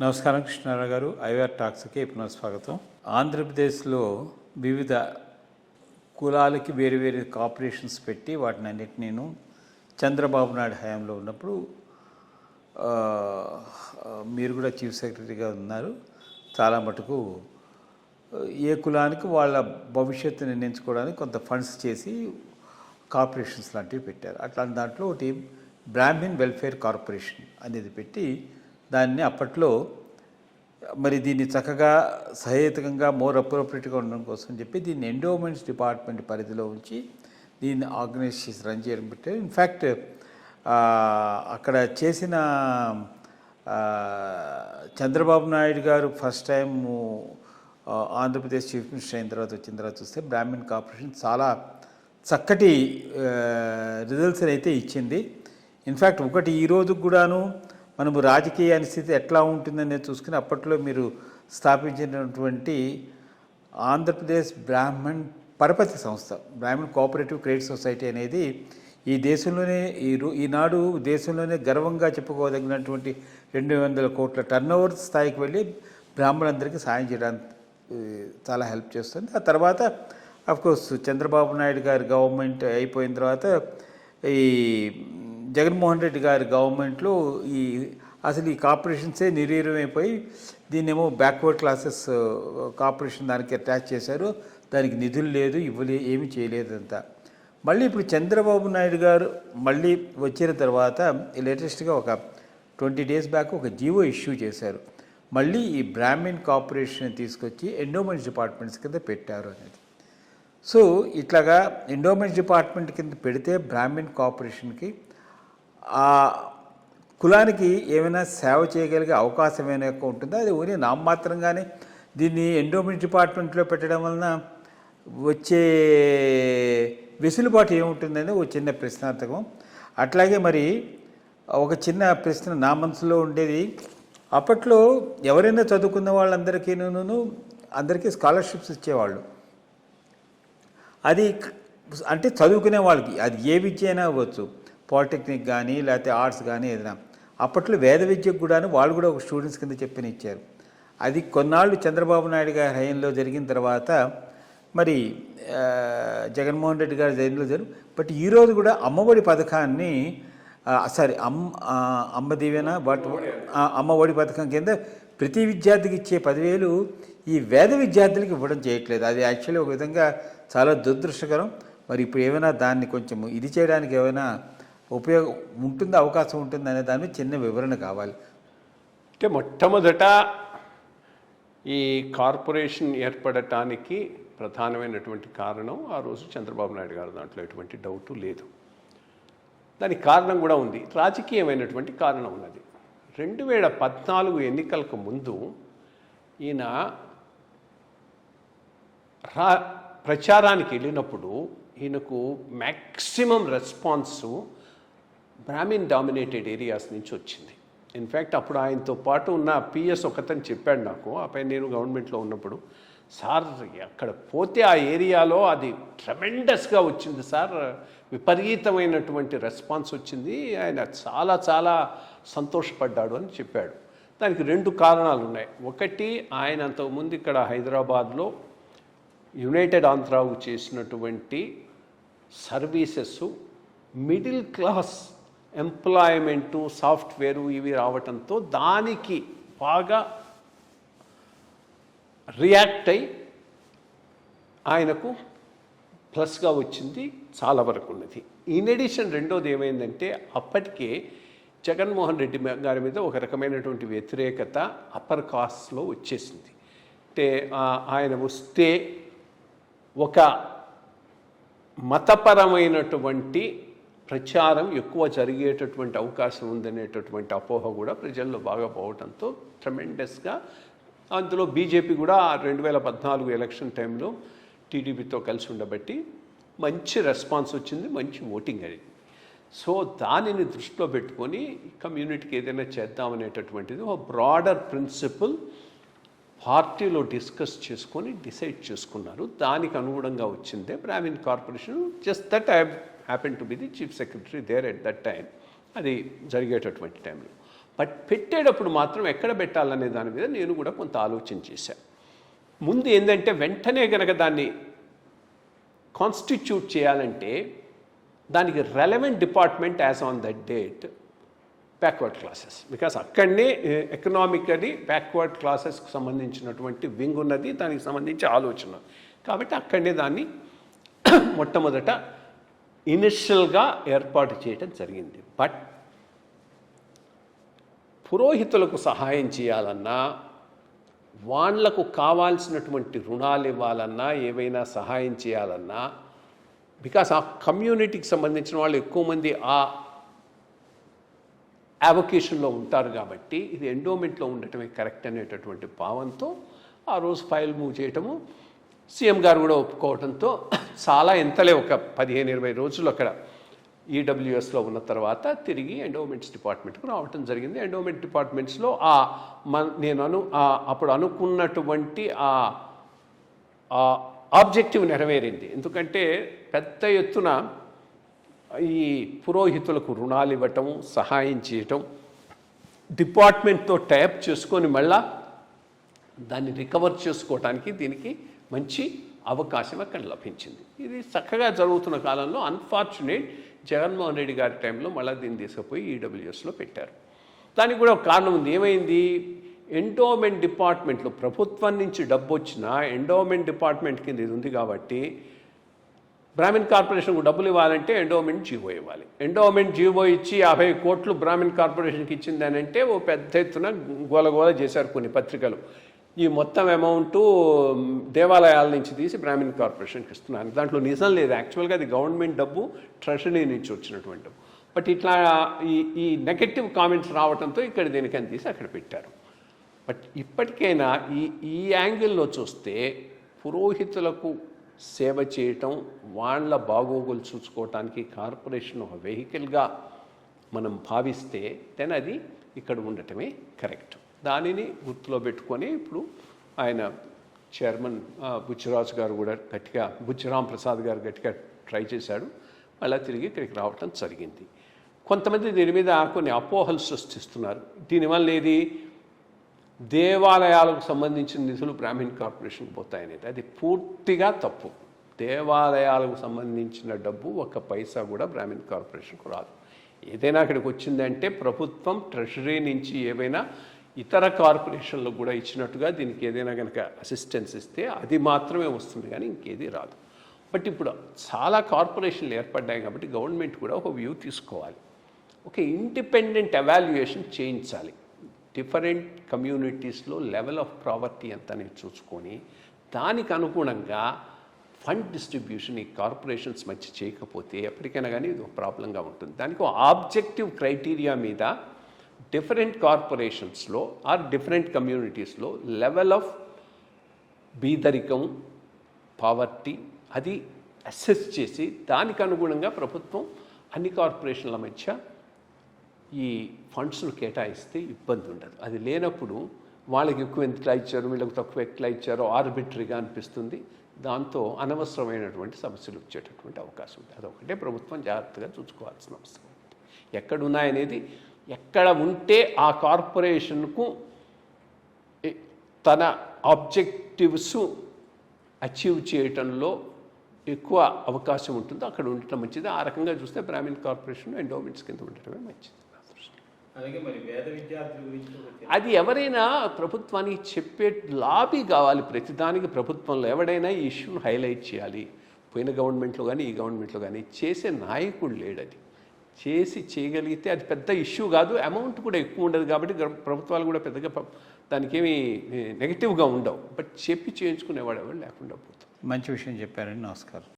నమస్కారం కృష్ణారావు గారు. ఐఆర్ టాక్స్కి పునఃస్వాగతం. ఆంధ్రప్రదేశ్లో వివిధ కులాలకి వేరు వేరు కార్పొరేషన్స్ పెట్టి వాటిని అన్నిటినీ చంద్రబాబు నాయుడు హయాంలో ఉన్నప్పుడు మీరు కూడా చీఫ్ సెక్రటరీగా ఉన్నారు. చాలా మటుకు ఏ కులానికి వాళ్ళ భవిష్యత్తు నిర్ణయించుకోవడానికి కొంత ఫండ్స్ చేసి కార్పొరేషన్స్ లాంటివి పెట్టారు. అట్లాంటి దాంట్లో ఒకటి బ్రాహ్మిన్ వెల్ఫేర్ కార్పొరేషన్ అనేది పెట్టి దాన్ని అప్పట్లో మరి దీన్ని చక్కగా సహేతుకంగా మోర్ అప్రోప్రియేట్గా ఉండడం కోసం చెప్పి దీన్ని ఎండోమెంట్స్ డిపార్ట్మెంట్ పరిధిలో ఉంచి దీన్ని ఆర్గనైజ్ చేసి రన్ చేయడం పెట్టారు. ఇన్ఫ్యాక్ట్ అక్కడ చేసిన చంద్రబాబు నాయుడు గారు first time Andhra Pradesh chief minister అయిన తర్వాత వచ్చిన తర్వాత చూస్తే బ్రాహ్మిన్ కార్పొరేషన్ చాలా చక్కటి రిజల్ట్స్ అయితే ఇచ్చింది. ఇన్ఫ్యాక్ట్ ఒకటి ఈరోజు కూడాను మనము రాజకీయ అనిస్థితి ఎట్లా ఉంటుందనేది చూసుకుని అప్పట్లో మీరు స్థాపించినటువంటి ఆంధ్రప్రదేశ్ బ్రాహ్మణ్ పరపతి సంస్థ, బ్రాహ్మణ్ కోఆపరేటివ్ క్రెడిట్ సొసైటీ అనేది ఈ దేశంలోనే ఈనాడు దేశంలోనే గర్వంగా చెప్పుకోదగినటువంటి 200 కోట్ల టర్నోవర్ స్థాయికి వెళ్ళి బ్రాహ్మణులందరికీ సాయం చేయడానికి చాలా హెల్ప్ చేస్తుంది. ఆ తర్వాత అఫ్కోర్స్ చంద్రబాబు నాయుడు గారి గవర్నమెంట్ అయిపోయిన తర్వాత ఈ జగన్మోహన్ రెడ్డి గారి గవర్నమెంట్లో అసలు ఈ కార్పొరేషన్సే నిర్వీర్యమైపోయి దీన్నేమో బ్యాక్వర్డ్ క్లాసెస్ కార్పొరేషన్ దానికి అటాచ్ చేశారు. దానికి నిధులు లేదు, ఏమీ చేయలేదంతా. మళ్ళీ ఇప్పుడు చంద్రబాబు నాయుడు గారు మళ్ళీ వచ్చిన తర్వాత లేటెస్ట్గా ఒక 20 days బ్యాక్ ఒక జీవో ఇష్యూ చేశారు. మళ్ళీ ఈ బ్రాహ్మిన్ కార్పొరేషన్ తీసుకొచ్చి ఎండోమెంట్స్ డిపార్ట్మెంట్స్ కింద పెట్టారు అనేది. సో ఇట్లాగా ఎండోమెంట్స్ డిపార్ట్మెంట్ కింద పెడితే బ్రాహ్మిన్ కార్పొరేషన్కి ఆ కులానికి ఏమైనా సేవ చేయగలిగే అవకాశం ఏమైనా ఉంటుందో అది ఓన్లీ నామమాత్రంగానే దీన్ని ఎండోమెంట్ డిపార్ట్మెంట్లో పెట్టడం వలన వచ్చే వెసులుబాటు ఏముంటుందని ఒక చిన్న ప్రశ్నార్థకం. అట్లాగే మరి ఒక చిన్న ప్రశ్న నా మనసులో ఉండేది, అప్పట్లో ఎవరైనా చదువుకున్న వాళ్ళందరికీ అందరికీ స్కాలర్షిప్స్ ఇచ్చేవాళ్ళు. అది అంటే చదువుకునే వాళ్ళకి అది ఏ విద్య అయినా అవ్వచ్చు, పాలిటెక్నిక్ కానీ లేకపోతే ఆర్ట్స్ కానీ ఏదైనా. అప్పట్లో వేద విద్యకు కూడా వాళ్ళు కూడా ఒక స్టూడెంట్స్ కింద చెప్పిన ఇచ్చారు. అది కొన్నాళ్ళు చంద్రబాబు నాయుడు గారి హయాంలో జరిగిన తర్వాత మరి జగన్మోహన్ రెడ్డి గారి హయాంలో బట్ ఈరోజు కూడా అమ్మఒడి పథకాన్ని అమ్మ దీవెన అమ్మఒడి పథకం కింద ప్రతి విద్యార్థికి ఇచ్చే 10,000 ఈ వేద విద్యార్థులకు ఇవ్వడం చేయట్లేదు. అది యాక్చువల్లీ ఒక విధంగా చాలా దురదృష్టకరం. మరి ఇప్పుడు ఏమైనా దాన్ని కొంచెం ఇది చేయడానికి ఏమైనా ఉపయోగం ఉంటుందో, అవకాశం ఉంటుంది అనే దాని చిన్న వివరణ కావాలి. అంటే మొట్టమొదట ఈ కార్పొరేషన్ ఏర్పడటానికి ప్రధానమైనటువంటి కారణం ఆ రోజు చంద్రబాబు నాయుడు గారు, దాంట్లో ఎటువంటి డౌటు లేదు. దానికి కారణం కూడా ఉంది, రాజకీయమైనటువంటి కారణం ఉన్నది. 2014 ఎన్నికలకు ముందు ఈయన ప్రచారానికి వెళ్ళినప్పుడు ఈయనకు maximum response Brahmin dominated areas నుంచి వచ్చింది. ఇన్ఫ్యాక్ట్ అప్పుడు ఆయనతో పాటు ఉన్న పిఎస్ ఒకతను చెప్పాడు నాకు, ఆపై నేను గవర్నమెంట్లో ఉన్నప్పుడు, సార్ అక్కడ పోతే ఆ ఏరియాలో అది ట్రెమెండస్గా వచ్చింది సార్, విపరీతమైనటువంటి రెస్పాన్స్ వచ్చింది, ఆయన చాలా చాలా సంతోషపడ్డాడు అని చెప్పాడు. దానికి 2 కారణాలు ఉన్నాయి. ఒకటి, ఆయన అంతకుముందు ఇక్కడ హైదరాబాద్లో యునైటెడ్ ఆంధ్రాకు చేసినటువంటి services middle class employment, software ఇవి రావటంతో దానికి బాగా రియాక్ట్ అయి ఆయనకు ప్లస్గా వచ్చింది, చాలా వరకు ఉన్నది. ఇన్ ఎడిషన్ రెండోది ఏమైందంటే అప్పటికే జగన్మోహన్ రెడ్డి గారి మీద ఒక రకమైనటువంటి వ్యతిరేకత అప్పర్ కాస్ట్లో వచ్చేసింది. అంటే ఆయన వస్తే ఒక మతపరమైనటువంటి ప్రచారం ఎక్కువ జరిగేటటువంటి అవకాశం ఉందనేటటువంటి అపోహ కూడా ప్రజల్లో బాగా పోవడంతో ట్రెమెండస్గా అందులో బీజేపీ కూడా 2014 ఎలక్షన్ టైంలో టీడీపీతో కలిసి ఉండబట్టి మంచి రెస్పాన్స్ వచ్చింది, మంచి ఓటింగ్ అది. సో దానిని దృష్టిలో పెట్టుకొని కమ్యూనిటీకి ఏదైనా చేద్దామనేటటువంటిది ఒక బ్రాడర్ ప్రిన్సిపల్ పార్టీలో డిస్కస్ చేసుకొని డిసైడ్ చేసుకున్నారు. దానికి అనుగుణంగా వచ్చిందే Brahmin corporation. Just that I happen to be the chief secretary there at that time. అది జరిగేటటువంటి టైంలో బట్ పెట్టేటప్పుడు మాత్రం ఎక్కడ పెట్టాలనే దాని మీద నేను కూడా కొంత ఆలోచన చేశాను. ముందు ఏంటంటే వెంటనే కనుక దాన్ని కాన్స్టిట్యూట్ చేయాలంటే దానికి relevant department as on that date backward classes, because అక్కడనే ఎకనామికలీ బ్యాక్వర్డ్ క్లాసెస్కి సంబంధించినటువంటి వింగ్ ఉన్నది, దానికి సంబంధించి ఆలోచన. కాబట్టి అక్కడనే దాన్ని మొట్టమొదట ఇనిషియల్గా ఏర్పాటు చేయడం జరిగింది. బట్ పురోహితులకు సహాయం చేయాలన్నా, వాళ్లకు కావాల్సినటువంటి రుణాలు ఇవ్వాలన్నా, ఏవైనా సహాయం చేయాలన్నా, బికాస్ ఆ కమ్యూనిటీకి సంబంధించిన వాళ్ళు ఎక్కువ మంది ఆ అవొకేషన్లో ఉంటారు కాబట్టి ఇది ఎండోమెంట్లో ఉండటమే కరెక్ట్ అనేటటువంటి భావంతో ఆ రోజు ఫైల్ మూవ్ చేయటము, సీఎం గారు కూడా ఒప్పుకోవడంతో చాలా ఎంతలే ఒక 15-20 రోజులు అక్కడ ఈడబ్ల్యూఎస్లో ఉన్న తర్వాత తిరిగి ఎండోమెంట్స్ డిపార్ట్మెంట్కు రావటం జరిగింది. ఎండోమెంట్ డిపార్ట్మెంట్స్లో నేను అప్పుడు అనుకున్నటువంటి ఆ ఆబ్జెక్టివ్ నెరవేరింది. ఎందుకంటే పెద్ద ఎత్తున ఈ పురోహితులకు రుణాలు ఇవ్వటం, సహాయం చేయటం, డిపార్ట్మెంట్తో టైప్ చేసుకొని మళ్ళా దాన్ని రికవర్ చేసుకోవడానికి దీనికి మంచి అవకాశం అక్కడ లభించింది. ఇది చక్కగా జరుగుతున్న కాలంలో అన్ఫార్చునేట్ జగన్మోహన్ రెడ్డి గారి టైంలో మళ్ళీ దీన్ని తీసుకుపోయి ఈడబ్ల్యూఎస్లో పెట్టారు. దానికి కూడా ఒక కారణం ఉంది. ఏమైంది, ఎండోమెంట్ డిపార్ట్మెంట్లో ప్రభుత్వం నుంచి డబ్బు వచ్చినా ఎండోమెంట్ డిపార్ట్మెంట్ కింద ఇది ఉంది కాబట్టి బ్రాహ్మిన్ కార్పొరేషన్కు డబ్బులు ఇవ్వాలంటే ఎండోమెంట్ జీవో ఇవ్వాలి. ఎండోమెంట్ జీవో ఇచ్చి 50 కోట్లు బ్రాహ్మిన్ కార్పొరేషన్కి ఇచ్చిందని అంటే ఓ పెద్ద ఎత్తున గోలగోల చేశారు కొన్ని పత్రికలు. ఈ మొత్తం అమౌంటు దేవాలయాల నుంచి తీసి బ్రాహ్మిన్ కార్పొరేషన్కి ఇస్తున్నారు. దాంట్లో నిజం లేదు. యాక్చువల్గా అది గవర్నమెంట్ డబ్బు, ట్రెషరీ నుంచి వచ్చినటువంటి డబ్బు. బట్ ఇట్లా ఈ నెగటివ్ కామెంట్స్ రావడంతో ఇక్కడ దేనికని తీసి అక్కడ పెట్టారు. బట్ ఇప్పటికైనా ఈ యాంగిల్లో చూస్తే పురోహితులకు సేవ చేయటం, వాళ్ళ బాగోగులు చూసుకోవటానికి కార్పొరేషన్ ఒక వెహికల్గా మనం భావిస్తే దెన్ అది ఇక్కడ ఉండటమే కరెక్ట్. దానిని గుర్తులో పెట్టుకొని ఇప్పుడు ఆయన చైర్మన్ బుచ్చిరాజు గారు కూడా గట్టిగా, బుచ్చిరామ్ ప్రసాద్ గారు గట్టిగా ట్రై చేశాడు. అలా తిరిగి ఇక్కడికి రావటం జరిగింది. కొంతమంది దీని మీద కొన్ని అపోహలు సృష్టిస్తున్నారు. దీనివల్ల ఏది, దేవాలయాలకు సంబంధించిన నిధులు బ్రాహ్మిన్ కార్పొరేషన్కి పోతాయనేది అది పూర్తిగా తప్పు. దేవాలయాలకు సంబంధించిన డబ్బు 1 పైసా కూడా బ్రాహ్మిన్ కార్పొరేషన్కు రాదు. ఏదైనా అక్కడికి వచ్చిందంటే ప్రభుత్వం ట్రెషరీ నుంచి ఏవైనా ఇతర కార్పొరేషన్లకు కూడా ఇచ్చినట్టుగా దీనికి ఏదైనా కనుక అసిస్టెన్స్ ఇస్తే అది మాత్రమే వస్తుంది, కానీ ఇంకేది రాదు. బట్ ఇప్పుడు చాలా కార్పొరేషన్లు ఏర్పడ్డాయి కాబట్టి గవర్నమెంట్ కూడా ఒక వ్యూ తీసుకోవాలి. ఒక ఇండిపెండెంట్ ఎవాల్యుయేషన్ చేయించాలి. డిఫరెంట్ కమ్యూనిటీస్లో లెవెల్ ఆఫ్ ప్రావర్టీ ఎంత అనేది చూసుకొని దానికి అనుగుణంగా ఫండ్ డిస్ట్రిబ్యూషన్ ఈ కార్పొరేషన్స్ మధ్య చేయకపోతే ఎప్పటికైనా కానీ ఇది ఒక ప్రాబ్లంగా ఉంటుంది. దానికి ఒక ఆబ్జెక్టివ్ క్రైటీరియా మీద డిఫరెంట్ కార్పొరేషన్స్లో ఆర్ డిఫరెంట్ కమ్యూనిటీస్లో లెవెల్ ఆఫ్ బీదరికం, పావర్టీ అది అసెస్ చేసి దానికి అనుగుణంగా ప్రభుత్వం అన్ని కార్పొరేషన్ల మధ్య ఈ ఫండ్స్ను కేటాయిస్తే ఇబ్బంది ఉండదు. అది లేనప్పుడు వాళ్ళకి ఎక్కువ ఎట్లా ఇచ్చారు, వీళ్ళకి తక్కువ ఎట్లా ఇచ్చారో ఆర్బిటరీగా అనిపిస్తుంది. దాంతో అనవసరమైనటువంటి సమస్యలు వచ్చేటటువంటి అవకాశం ఉంది. అదొకటే ప్రభుత్వం జాగ్రత్తగా చూసుకోవాల్సిన అవసరం ఉంది. ఎక్కడున్నాయనేది, ఎక్కడ ఉంటే ఆ కార్పొరేషన్కు తన ఆబ్జెక్టివ్స్ అచీవ్ చేయటంలో ఎక్కువ అవకాశం ఉంటుందో అక్కడ ఉండటం మంచిది. ఆ రకంగా చూస్తే బ్రాహ్మిన్ కార్పొరేషన్ ఎండోమెంట్స్ కింద ఉండటమే మంచిది. అది ఎవరైనా ప్రభుత్వానికి చెప్పే లాబీ కావాలి. ప్రతిదానికి ప్రభుత్వంలో ఎవడైనా ఈ ఇష్యూను హైలైట్ చేయాలి. పోయిన గవర్నమెంట్లో కానీ ఈ గవర్నమెంట్లో కానీ చేసే నాయకుడు లేడు. అది చేయగలిగితే అది పెద్ద ఇష్యూ కాదు. అమౌంట్ కూడా ఎక్కువ ఉండదు కాబట్టి ప్రభుత్వాలు కూడా పెద్దగా దానికి ఏమి నెగిటివ్గా ఉండవు. బట్ చెప్పి చేయించుకునేవాడు ఎవరు లేకుండా పోతుంది. మంచి విషయం చెప్పారండి. నమస్కారం.